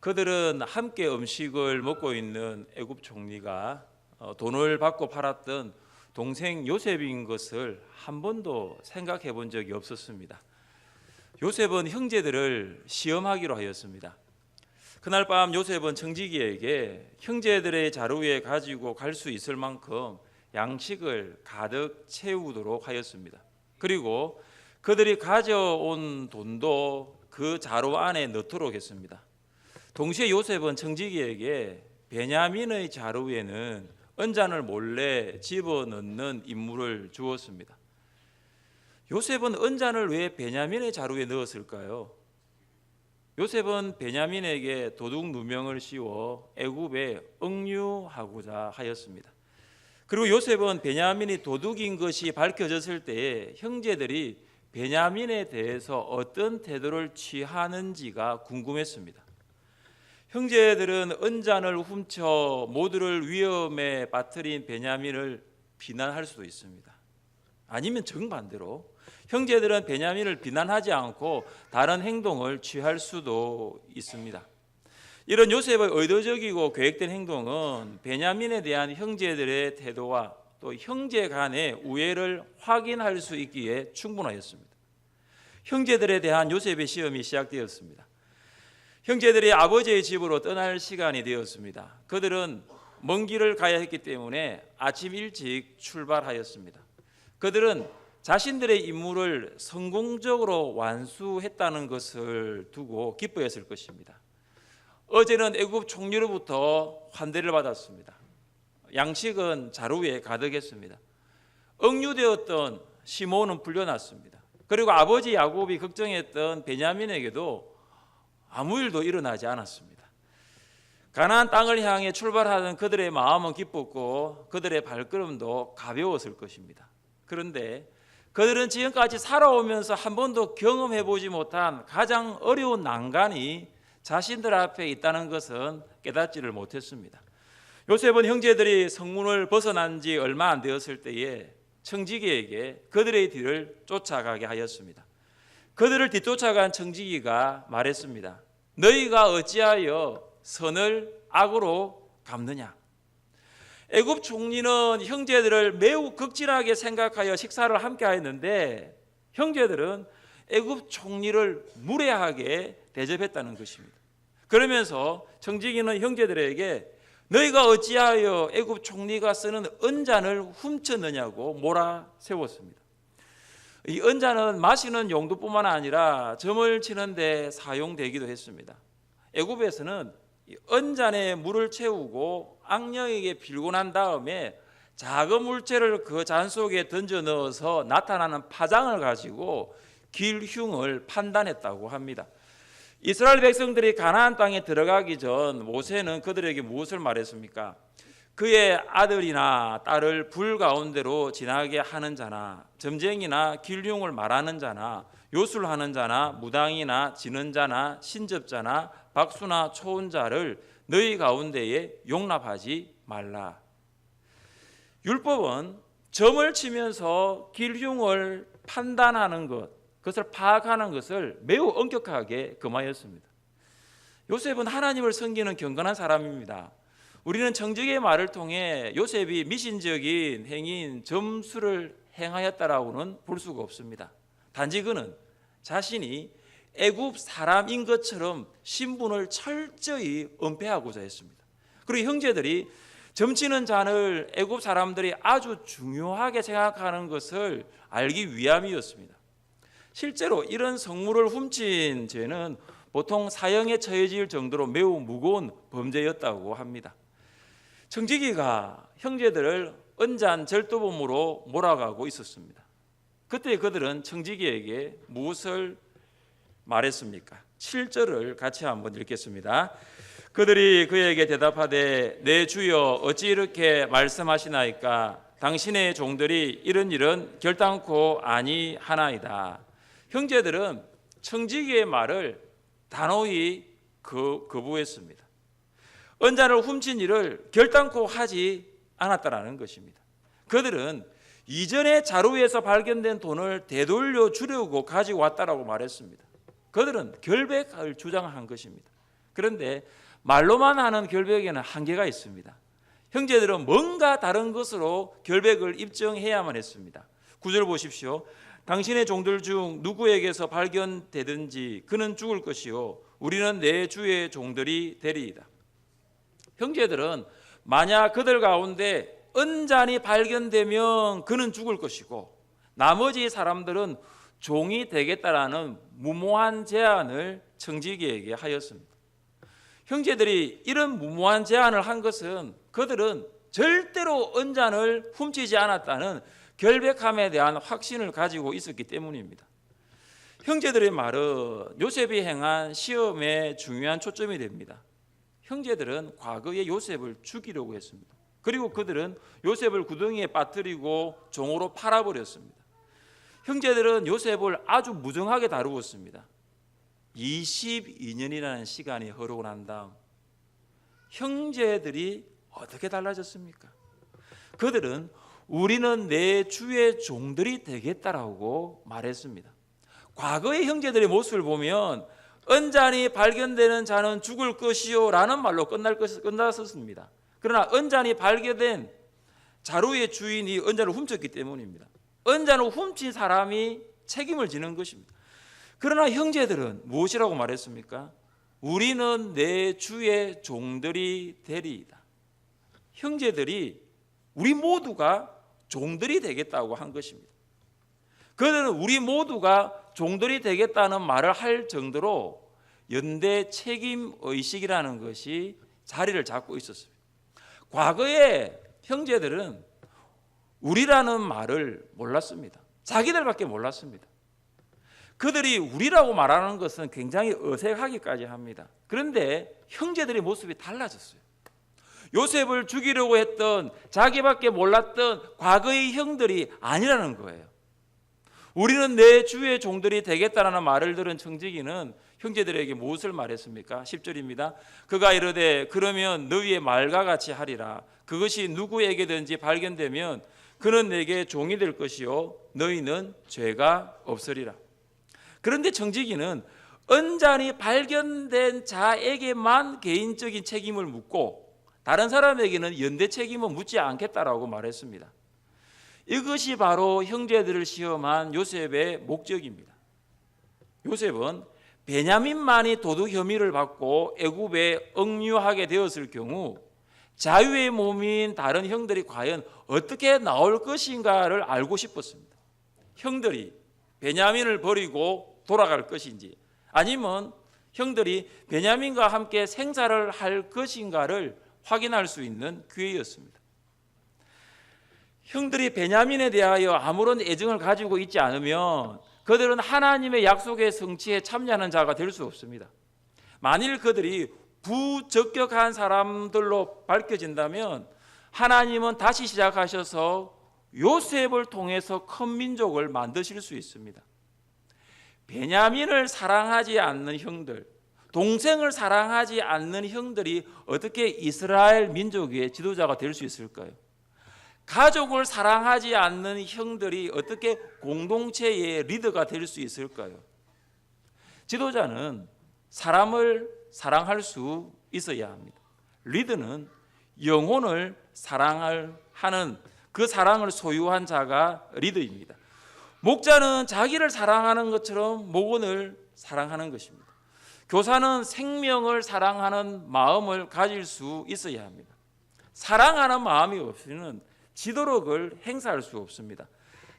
그들은 함께 음식을 먹고 있는 애굽 총리가 돈을 받고 팔았던 동생 요셉인 것을 한 번도 생각해 본 적이 없었습니다. 요셉은 형제들을 시험하기로 하였습니다. 그날 밤 요셉은 청지기에게 형제들의 자루에 가지고 갈 수 있을 만큼 양식을 가득 채우도록 하였습니다. 그리고 그들이 가져온 돈도 그 자루 안에 넣도록 했습니다. 동시에 요셉은 청지기에게 베냐민의 자루에는 은잔을 몰래 집어넣는 임무를 주었습니다. 요셉은 은잔을 왜 베냐민의 자루에 넣었을까요? 요셉은 베냐민에게 도둑 누명을 씌워 애굽에 억류하고자 하였습니다. 그리고 요셉은 베냐민이 도둑인 것이 밝혀졌을 때에 형제들이 베냐민에 대해서 어떤 태도를 취하는지가 궁금했습니다. 형제들은 은잔을 훔쳐 모두를 위험에 빠뜨린 베냐민을 비난할 수도 있습니다. 아니면 정반대로 형제들은 베냐민을 비난하지 않고 다른 행동을 취할 수도 있습니다. 이런 요셉의 의도적이고 계획된 행동은 베냐민에 대한 형제들의 태도와 또 형제 간의 우애를 확인할 수 있기에 충분하였습니다. 형제들에 대한 요셉의 시험이 시작되었습니다. 형제들이 아버지의 집으로 떠날 시간이 되었습니다. 그들은 먼 길을 가야 했기 때문에 아침 일찍 출발하였습니다. 그들은 자신들의 임무를 성공적으로 완수했다는 것을 두고 기뻐했을 것입니다. 어제는 애굽 총리로부터 환대를 받았습니다. 양식은 자루에 가득했습니다. 억류되었던 시몬은 풀려났습니다. 그리고 아버지 야곱이 걱정했던 베냐민에게도 아무 일도 일어나지 않았습니다. 가나안 땅을 향해 출발하는 그들의 마음은 기뻤고 그들의 발걸음도 가벼웠을 것입니다. 그런데 그들은 지금까지 살아오면서 한 번도 경험해보지 못한 가장 어려운 난간이 자신들 앞에 있다는 것은 깨닫지를 못했습니다. 요셉은 형제들이 성문을 벗어난 지 얼마 안 되었을 때에 청지기에게 그들의 뒤를 쫓아가게 하였습니다. 그들을 뒤쫓아간 청지기가 말했습니다. 너희가 어찌하여 선을 악으로 갚느냐? 애굽 총리는 형제들을 매우 극진하게 생각하여 식사를 함께 하였는데 형제들은 애굽 총리를 무례하게 대접했다는 것입니다. 그러면서 청지기는 형제들에게 너희가 어찌하여 애굽 총리가 쓰는 은잔을 훔쳤느냐고 몰아세웠습니다. 이 은잔은 마시는 용도뿐만 아니라 점을 치는 데 사용되기도 했습니다. 애굽에서는 은잔에 물을 채우고 악령에게 빌고 난 다음에 작은 물체를 그 잔 속에 던져 넣어서 나타나는 파장을 가지고 길흉을 판단했다고 합니다. 이스라엘 백성들이 가나안 땅에 들어가기 전 모세는 그들에게 무엇을 말했습니까? 그의 아들이나 딸을 불 가운데로 지나게 하는 자나 점쟁이나 길흉을 말하는 자나 요술하는 자나 무당이나 지는 자나 신접자나 박수나 초혼자를 너희 가운데에 용납하지 말라. 율법은 점을 치면서 길흉을 판단하는 것, 그것을 파악하는 것을 매우 엄격하게 금하였습니다. 요셉은 하나님을 섬기는 경건한 사람입니다. 우리는 청지기의 말을 통해 요셉이 미신적인 행위인 점수를 행하였다라고는 볼 수가 없습니다. 단지 그는 자신이 애굽 사람인 것처럼 신분을 철저히 은폐하고자 했습니다. 그리고 형제들이 점치는 잔을 애굽 사람들이 아주 중요하게 생각하는 것을 알기 위함이었습니다. 실제로 이런 성물을 훔친 죄는 보통 사형에 처해질 정도로 매우 무거운 범죄였다고 합니다. 청지기가 형제들을 은잔 절도범으로 몰아가고 있었습니다. 그때 그들은 청지기에게 무엇을 말했습니까? 7절을 같이 한번 읽겠습니다. 그들이 그에게 대답하되 내 주여 어찌 이렇게 말씀하시나이까? 당신의 종들이 이런 일은 결단코 아니하나이다. 형제들은 청지기의 말을 단호히 거부했습니다. 은잔을 훔친 일을 결단코 하지 않았다는 것입니다. 그들은 이전에 자루에서 발견된 돈을 되돌려 주려고 가지고 왔다라고 말했습니다. 그들은 결백을 주장한 것입니다. 그런데 말로만 하는 결백에는 한계가 있습니다. 형제들은 뭔가 다른 것으로 결백을 입증해야만 했습니다. 9절 보십시오. 당신의 종들 중 누구에게서 발견되든지 그는 죽을 것이요 우리는 내 주의 종들이 되리이다. 형제들은 만약 그들 가운데 은잔이 발견되면 그는 죽을 것이고 나머지 사람들은 종이 되겠다라는 무모한 제안을 청지기에게 하였습니다. 형제들이 이런 무모한 제안을 한 것은 그들은 절대로 은잔을 훔치지 않았다는 결백함에 대한 확신을 가지고 있었기 때문입니다. 형제들의 말은 요셉이 행한 시험에 중요한 초점이 됩니다. 형제들은 과거에 요셉을 죽이려고 했습니다. 그리고 그들은 요셉을 구덩이에 빠뜨리고 종으로 팔아버렸습니다. 형제들은 요셉을 아주 무정하게 다루었습니다. 22년이라는 시간이 흐르고 난 다음 형제들이 어떻게 달라졌습니까? 그들은 우리는 내 주의 종들이 되겠다라고 말했습니다. 과거의 형제들의 모습을 보면 은잔이 발견되는 자는 죽을 것이요 라는 말로 끝났었습니다. 그러나 은잔이 발견된 자루의 주인이 은잔을 훔쳤기 때문입니다. 은잔을 훔친 사람이 책임을 지는 것입니다. 그러나 형제들은 무엇이라고 말했습니까? 우리는 내 주의 종들이 되리이다. 형제들이 우리 모두가 종들이 되겠다고 한 것입니다. 그들은 우리 모두가 종들이 되겠다는 말을 할 정도로 연대 책임 의식이라는 것이 자리를 잡고 있었습니다. 과거에 형제들은 우리라는 말을 몰랐습니다. 자기들밖에 몰랐습니다. 그들이 우리라고 말하는 것은 굉장히 어색하기까지 합니다. 그런데 형제들의 모습이 달라졌어요. 요셉을 죽이려고 했던 자기밖에 몰랐던 과거의 형들이 아니라는 거예요. 우리는 내 주의 종들이 되겠다라는 말을 들은 청지기는 형제들에게 무엇을 말했습니까? 10절입니다. 그가 이르되 그러면 너희의 말과 같이 하리라. 그것이 누구에게든지 발견되면 그는 내게 종이 될 것이요 너희는 죄가 없으리라. 그런데 청지기는 은잔이 발견된 자에게만 개인적인 책임을 묻고 다른 사람에게는 연대 책임을 묻지 않겠다라고 말했습니다. 이것이 바로 형제들을 시험한 요셉의 목적입니다. 요셉은 베냐민만이 도둑 혐의를 받고 애굽에 억류하게 되었을 경우 자유의 몸인 다른 형들이 과연 어떻게 나올 것인가를 알고 싶었습니다. 형들이 베냐민을 버리고 돌아갈 것인지 아니면 형들이 베냐민과 함께 생사를 할 것인가를 확인할 수 있는 기회였습니다. 형들이 베냐민에 대하여 아무런 애정을 가지고 있지 않으면 그들은 하나님의 약속의 성취에 참여하는 자가 될 수 없습니다. 만일 그들이 부적격한 사람들로 밝혀진다면 하나님은 다시 시작하셔서 요셉을 통해서 큰 민족을 만드실 수 있습니다. 베냐민을 사랑하지 않는 형들, 동생을 사랑하지 않는 형들이 어떻게 이스라엘 민족의 지도자가 될 수 있을까요? 가족을 사랑하지 않는 형들이 어떻게 공동체의 리더가 될 수 있을까요? 지도자는 사람을 사랑할 수 있어야 합니다. 리더는 영혼을 사랑하는 그 사랑을 소유한 자가 리더입니다. 목자는 자기를 사랑하는 것처럼 목원을 사랑하는 것입니다. 교사는 생명을 사랑하는 마음을 가질 수 있어야 합니다. 사랑하는 마음이 없이는 지도력을 행사할 수 없습니다.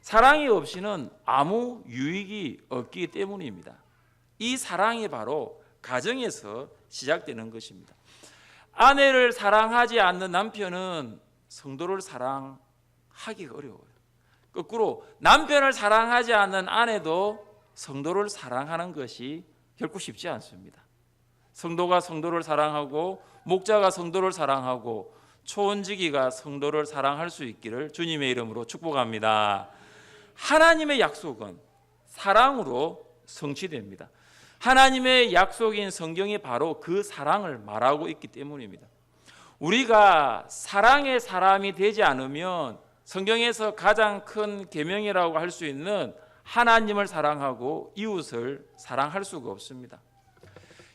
사랑이 없이는 아무 유익이 없기 때문입니다. 이 사랑이 바로 가정에서 시작되는 것입니다. 아내를 사랑하지 않는 남편은 성도를 사랑하기가 어려워요. 거꾸로 남편을 사랑하지 않는 아내도 성도를 사랑하는 것이 결코 쉽지 않습니다. 성도가 성도를 사랑하고 목자가 성도를 사랑하고 초원지기가 성도를 사랑할 수 있기를 주님의 이름으로 축복합니다. 하나님의 약속은 사랑으로 성취됩니다. 하나님의 약속인 성경이 바로 그 사랑을 말하고 있기 때문입니다. 우리가 사랑의 사람이 되지 않으면 성경에서 가장 큰 계명이라고 할 수 있는 하나님을 사랑하고 이웃을 사랑할 수가 없습니다.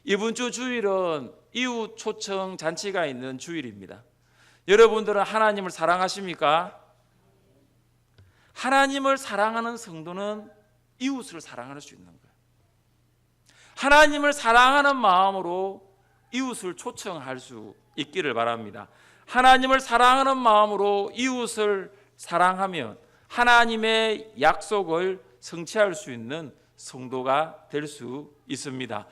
이번 주 주일은 이웃 초청 잔치가 있는 주일입니다. 여러분들은 하나님을 사랑하십니까? 하나님을 사랑하는 성도는 이웃을 사랑할 수 있는 거예요. 하나님을 사랑하는 마음으로 이웃을 초청할 수 있기를 바랍니다. 하나님을 사랑하는 마음으로 이웃을 사랑하면 하나님의 약속을 성취할 수 있는 성도가 될 수 있습니다.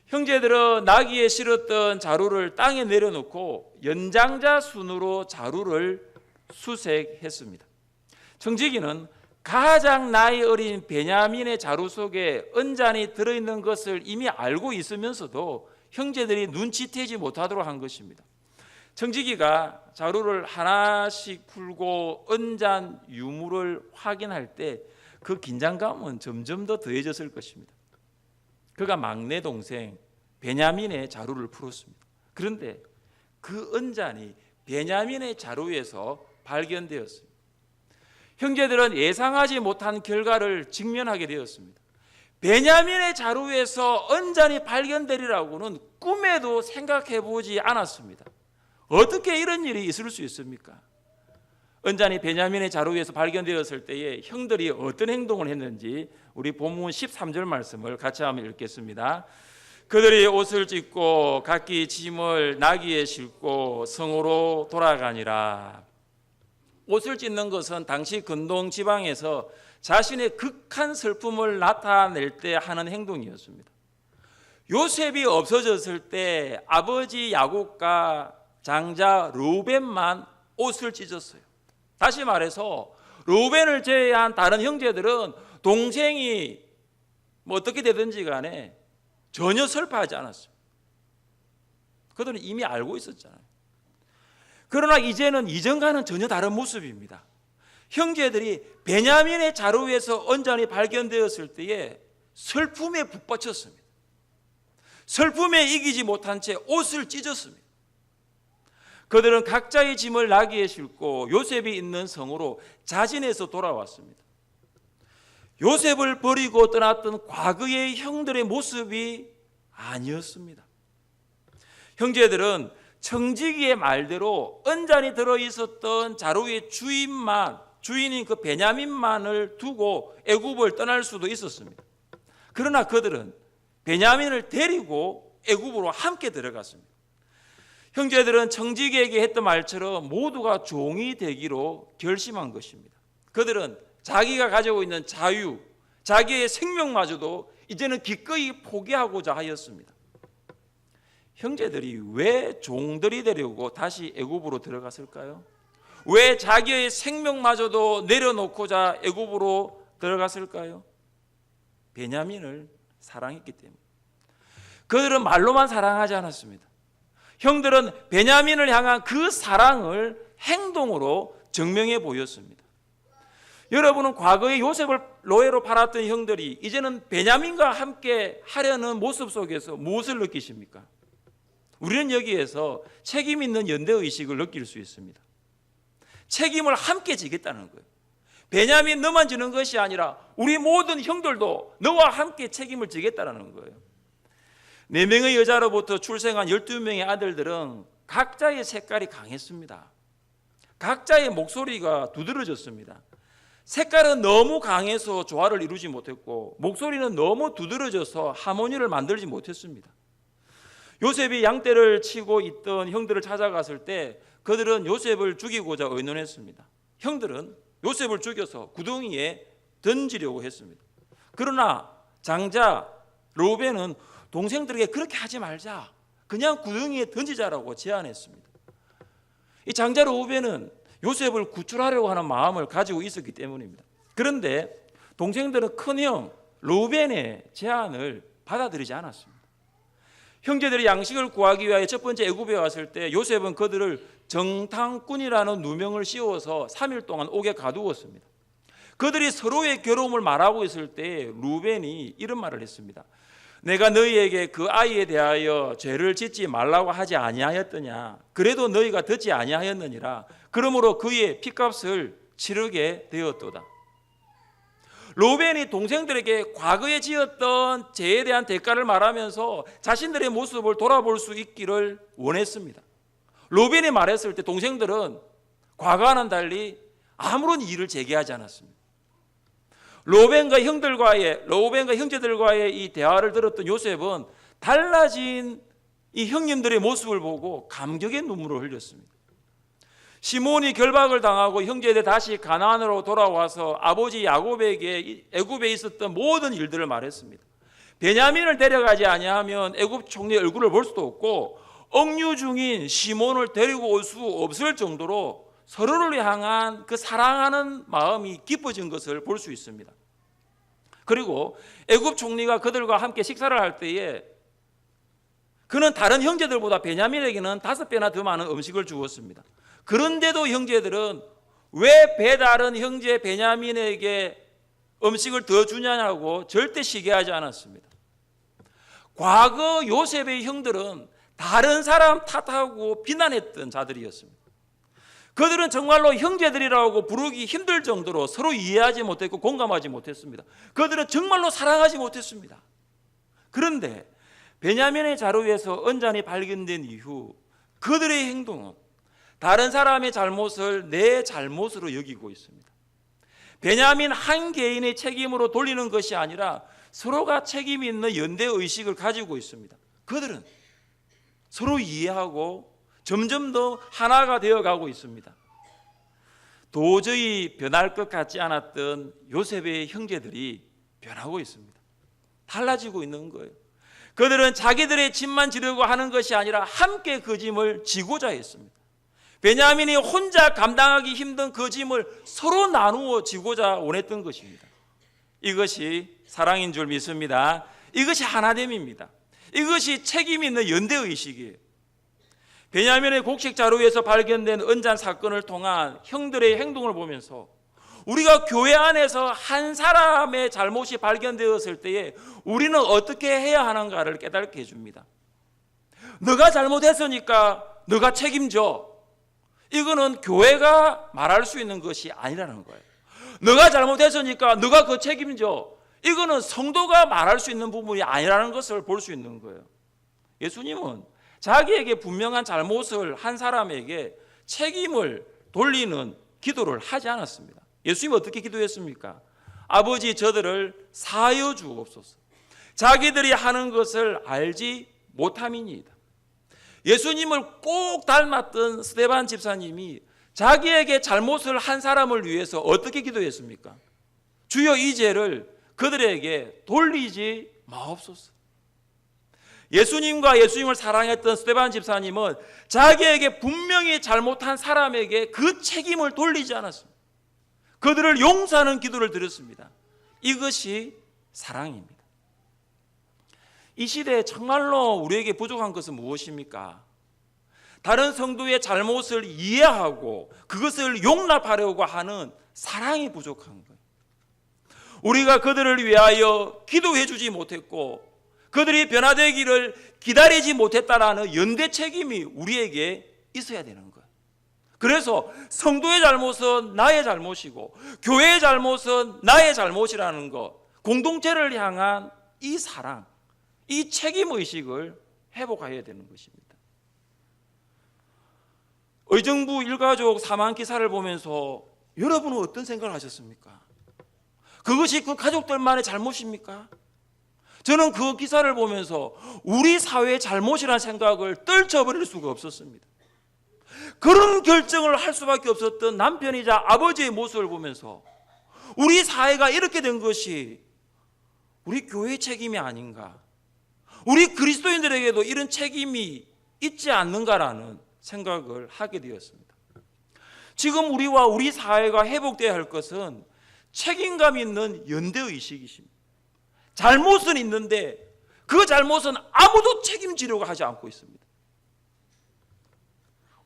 형제들은 나귀에 실었던 자루를 땅에 내려놓고 연장자 순으로 자루를 수색했습니다. 청지기는 가장 나이 어린 베냐민의 자루 속에 은잔이 들어있는 것을 이미 알고 있으면서도 형제들이 눈치채지 못하도록 한 것입니다. 청지기가 자루를 하나씩 풀고 은잔 유물을 확인할 때 그 긴장감은 점점 더 더해졌을 것입니다. 그가 막내 동생 베냐민의 자루를 풀었습니다. 그런데 그 은잔이 베냐민의 자루에서 발견되었습니다. 형제들은 예상하지 못한 결과를 직면하게 되었습니다. 베냐민의 자루에서 은잔이 발견되리라고는 꿈에도 생각해 보지 않았습니다. 어떻게 이런 일이 있을 수 있습니까? 은잔이 베냐민의 자루에서 발견되었을 때에 형들이 어떤 행동을 했는지 우리 본문 13절 말씀을 같이 한번 읽겠습니다. 그들이 옷을 찢고 각기 짐을 나귀에 싣고 성으로 돌아가니라. 옷을 찢는 것은 당시 근동 지방에서 자신의 극한 슬픔을 나타낼 때 하는 행동이었습니다. 요셉이 없어졌을 때 아버지 야곱과 장자 르우벤만 옷을 찢었어요. 다시 말해서 르우벤을 제외한 다른 형제들은 동생이 어떻게 되든지 간에 전혀 슬퍼하지 않았어요. 그들은 이미 알고 있었잖아요. 그러나 이제는 이전과는 전혀 다른 모습입니다. 형제들이 베냐민의 자루에서 은잔이 발견되었을 때에 슬픔에 북받쳤습니다. 슬픔에 이기지 못한 채 옷을 찢었습니다. 그들은 각자의 짐을 나귀에 싣고 요셉이 있는 성으로 자진해서 돌아왔습니다. 요셉을 버리고 떠났던 과거의 형들의 모습이 아니었습니다. 형제들은 청지기의 말대로 은잔이 들어있었던 자루의 주인인 그 베냐민만을 두고 애굽을 떠날 수도 있었습니다. 그러나 그들은 베냐민을 데리고 애굽으로 함께 들어갔습니다. 형제들은 청지기에게 했던 말처럼 모두가 종이 되기로 결심한 것입니다. 그들은 자기가 가지고 있는 자유, 자기의 생명마저도 이제는 기꺼이 포기하고자 하였습니다. 형제들이 왜 종들이 되려고 다시 애굽으로 들어갔을까요? 왜 자기의 생명마저도 내려놓고자 애굽으로 들어갔을까요? 베냐민을 사랑했기 때문에. 그들은 말로만 사랑하지 않았습니다. 형들은 베냐민을 향한 그 사랑을 행동으로 증명해 보였습니다. 여러분은 과거에 요셉을 노예로 팔았던 형들이 이제는 베냐민과 함께 하려는 모습 속에서 무엇을 느끼십니까? 우리는 여기에서 책임 있는 연대의식을 느낄 수 있습니다. 책임을 함께 지겠다는 거예요. 베냐민 너만 지는 것이 아니라 우리 모든 형들도 너와 함께 책임을 지겠다는 거예요. 4명의 여자로부터 출생한 12명의 아들들은 각자의 색깔이 강했습니다. 각자의 목소리가 두드러졌습니다. 색깔은 너무 강해서 조화를 이루지 못했고 목소리는 너무 두드러져서 하모니를 만들지 못했습니다. 요셉이 양떼를 치고 있던 형들을 찾아갔을 때 그들은 요셉을 죽이고자 의논했습니다. 형들은 요셉을 죽여서 구덩이에 던지려고 했습니다. 그러나 장자 르우벤은 동생들에게 그렇게 하지 말자, 그냥 구덩이에 던지자라고 제안했습니다. 이 장자 르우벤은 요셉을 구출하려고 하는 마음을 가지고 있었기 때문입니다. 그런데 동생들은 큰형 르우벤의 제안을 받아들이지 않았습니다. 형제들이 양식을 구하기 위하여 첫 번째 애굽에 왔을 때 요셉은 그들을 정탐꾼이라는 누명을 씌워서 3일 동안 옥에 가두었습니다. 그들이 서로의 괴로움을 말하고 있을 때 르우벤이 이런 말을 했습니다. 내가 너희에게 그 아이에 대하여 죄를 짓지 말라고 하지 아니하였더냐? 그래도 너희가 듣지 아니하였느니라. 그러므로 그의 핏값을 치르게 되었도다. 로벤이 동생들에게 과거에 지었던 죄에 대한 대가를 말하면서 자신들의 모습을 돌아볼 수 있기를 원했습니다. 로벤이 말했을 때 동생들은 과거와는 달리 아무런 이의를 제기하지 않았습니다. 로벤과 형제들과의 이 대화를 들었던 요셉은 달라진 이 형님들의 모습을 보고 감격의 눈물을 흘렸습니다. 시몬이 결박을 당하고 형제들 다시 가나안으로 돌아와서 아버지 야곱에게 애굽에 있었던 모든 일들을 말했습니다. 베냐민을 데려가지 아니하면 애굽 총리의 얼굴을 볼 수도 없고 억류 중인 시몬을 데리고 올 수 없을 정도로 서로를 향한 그 사랑하는 마음이 깊어진 것을 볼 수 있습니다. 그리고 애굽 총리가 그들과 함께 식사를 할 때에 그는 다른 형제들보다 베냐민에게는 5배나 더 많은 음식을 주었습니다. 그런데도 형제들은 왜 배다른 형제 베냐민에게 음식을 더 주냐고 절대 시기하지 않았습니다. 과거 요셉의 형들은 다른 사람 탓하고 비난했던 자들이었습니다. 그들은 정말로 형제들이라고 부르기 힘들 정도로 서로 이해하지 못했고 공감하지 못했습니다. 그들은 정말로 사랑하지 못했습니다. 그런데 베냐민의 자루에서 언잔이 발견된 이후 그들의 행동은 다른 사람의 잘못을 내 잘못으로 여기고 있습니다. 베냐민 한 개인의 책임으로 돌리는 것이 아니라 서로가 책임 있는 연대의식을 가지고 있습니다. 그들은 서로 이해하고 점점 더 하나가 되어가고 있습니다. 도저히 변할 것 같지 않았던 요셉의 형제들이 변하고 있습니다. 달라지고 있는 거예요. 그들은 자기들의 짐만 지르고 하는 것이 아니라 함께 그 짐을 지고자 했습니다. 베냐민이 혼자 감당하기 힘든 그 짐을 서로 나누어 지고자 원했던 것입니다. 이것이 사랑인 줄 믿습니다. 이것이 하나됨입니다. 이것이 책임 있는 연대의식이에요. 베냐민의 곡식 자루에서 발견된 언잔 사건을 통한 형들의 행동을 보면서 우리가 교회 안에서 한 사람의 잘못이 발견되었을 때에 우리는 어떻게 해야 하는가를 깨닫게 해줍니다. 너가 잘못했으니까 너가 책임져. 이거는 교회가 말할 수 있는 것이 아니라는 거예요. 너가 잘못했으니까 너가 그 책임져. 이거는 성도가 말할 수 있는 부분이 아니라는 것을 볼 수 있는 거예요. 예수님은 자기에게 분명한 잘못을 한 사람에게 책임을 돌리는 기도를 하지 않았습니다. 예수님은 어떻게 기도했습니까? 아버지, 저들을 사하여 주옵소서. 자기들이 하는 것을 알지 못함이니이다. 예수님을 꼭 닮았던 스데반 집사님이 자기에게 잘못을 한 사람을 위해서 어떻게 기도했습니까? 주여, 이 죄를 그들에게 돌리지 마옵소서. 예수님과 예수님을 사랑했던 스데반 집사님은 자기에게 분명히 잘못한 사람에게 그 책임을 돌리지 않았습니다. 그들을 용서하는 기도를 드렸습니다. 이것이 사랑입니다. 이 시대에 정말로 우리에게 부족한 것은 무엇입니까? 다른 성도의 잘못을 이해하고 그것을 용납하려고 하는 사랑이 부족한 거예요. 우리가 그들을 위하여 기도해 주지 못했고 그들이 변화되기를 기다리지 못했다라는 연대 책임이 우리에게 있어야 되는 거예요. 그래서 성도의 잘못은 나의 잘못이고 교회의 잘못은 나의 잘못이라는 것, 공동체를 향한 이 사랑, 이 책임의식을 회복해야 되는 것입니다. 의정부 일가족 사망 기사를 보면서 여러분은 어떤 생각을 하셨습니까? 그것이 그 가족들만의 잘못입니까? 저는 그 기사를 보면서 우리 사회의 잘못이라는 생각을 떨쳐버릴 수가 없었습니다. 그런 결정을 할 수밖에 없었던 남편이자 아버지의 모습을 보면서 우리 사회가 이렇게 된 것이 우리 교회의 책임이 아닌가, 우리 그리스도인들에게도 이런 책임이 있지 않는가라는 생각을 하게 되었습니다. 지금 우리와 우리 사회가 회복되어야 할 것은 책임감 있는 연대의식이십니다. 잘못은 있는데 그 잘못은 아무도 책임지려고 하지 않고 있습니다.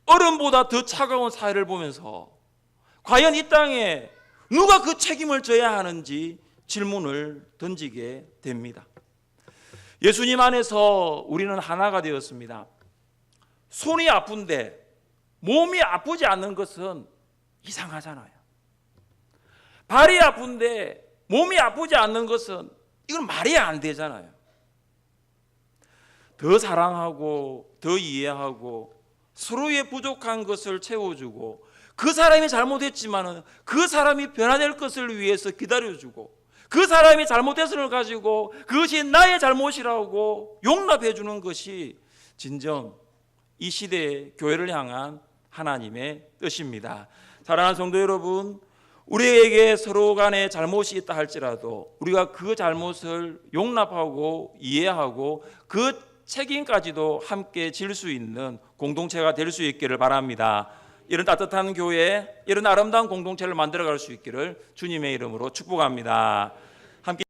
얼음보다 더 차가운 사회를 보면서 과연 이 땅에 누가 그 책임을 져야 하는지 질문을 던지게 됩니다. 예수님 안에서 우리는 하나가 되었습니다. 손이 아픈데 몸이 아프지 않는 것은 이상하잖아요. 발이 아픈데 몸이 아프지 않는 것은 이건 말이 안 되잖아요. 더 사랑하고 더 이해하고 서로의 부족한 것을 채워주고 그 사람이 잘못했지만은 그 사람이 변화될 것을 위해서 기다려주고 그 사람이 잘못했음을 가지고 그것이 나의 잘못이라고 용납해 주는 것이 진정 이 시대의 교회를 향한 하나님의 뜻입니다. 사랑하는 성도 여러분, 우리에게 서로 간에 잘못이 있다 할지라도 우리가 그 잘못을 용납하고 이해하고 그 책임까지도 함께 질 수 있는 공동체가 될 수 있기를 바랍니다. 이런 따뜻한 교회, 이런 아름다운 공동체를 만들어갈 수 있기를 주님의 이름으로 축복합니다. 함께